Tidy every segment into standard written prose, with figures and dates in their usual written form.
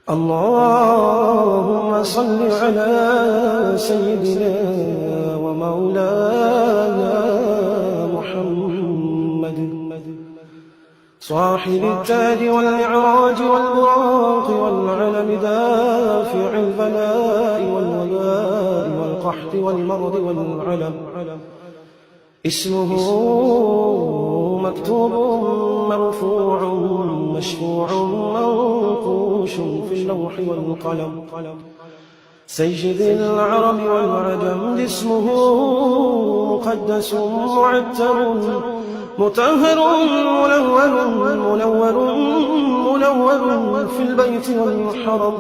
اللهم صل على سيدنا ومولانا محمد صاحب التاج والمعراج والبراق والعلم دافع البلاء والوباء والقحط والمرض والعلم اسمه مكتوب مرفوع مشفوع منقوش في اللوح والقلم سيد العرب والعجم اسمه مقدس معتر مطهر منور في البيت والحرم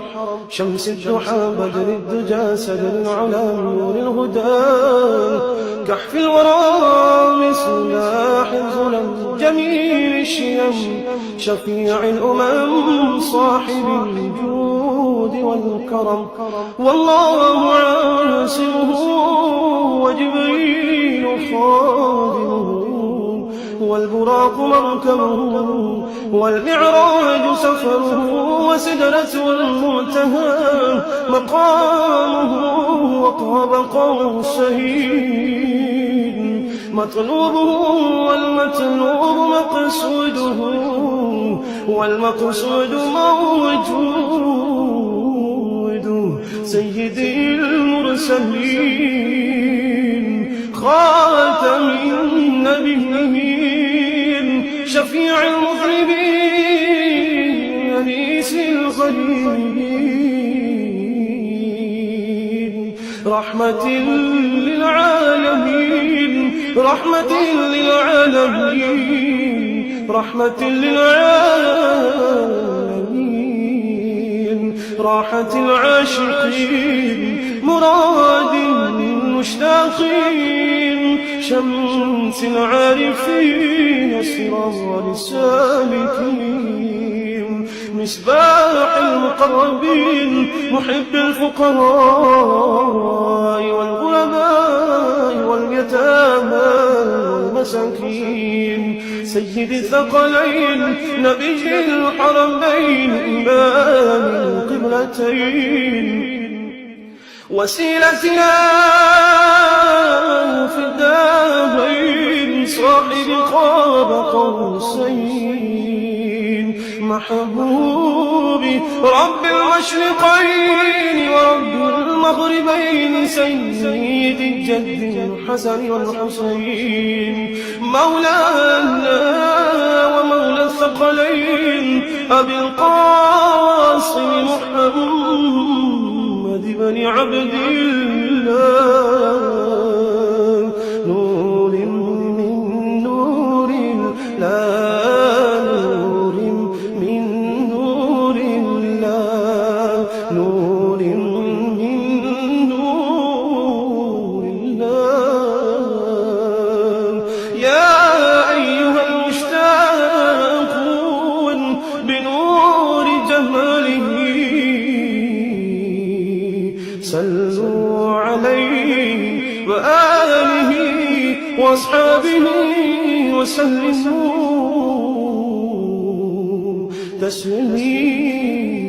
شمس الضحى بدر الدجى سدر العلا نور الهدى كحف الورى مصباح الظلم جميل الشيم شفيع الأمم صاحب الجود والكرم والله عاصمه وجبريل خادمه والبراق مركبه والمعراج سفره وسدرة المنتهى مقامه وقاب قوسين مطلوبه والمطلوب مقصوده والمقصود موجود سيدي المرسلين خاتم النبيين شفيع المذنبين أنيس الغريبين رحمة للعالمين رحمة للعالمين رحمة للعالمين راحة العاشقين مراد المشتاقين شمس العارفين سراج السالكين مصباح المقربين محب الفقراء والغرباء واليتامى والمساكين سيد الثقلين نبي الحرمين إمام القبلتين وسيلتنا في الدارين صاحب قاب قوسين محبوبي رب المشرقين ورب المغربين سيد الجد الحسن والحسين مولانا ومولى الثقلين أبي القاسم محمد بن عبد الله نور من نور الله نور من نور الله نور من نور الله يا أيها المشتاقون بنور جماله صلوا عليه وآله وأصحابه وسلموا تسليما.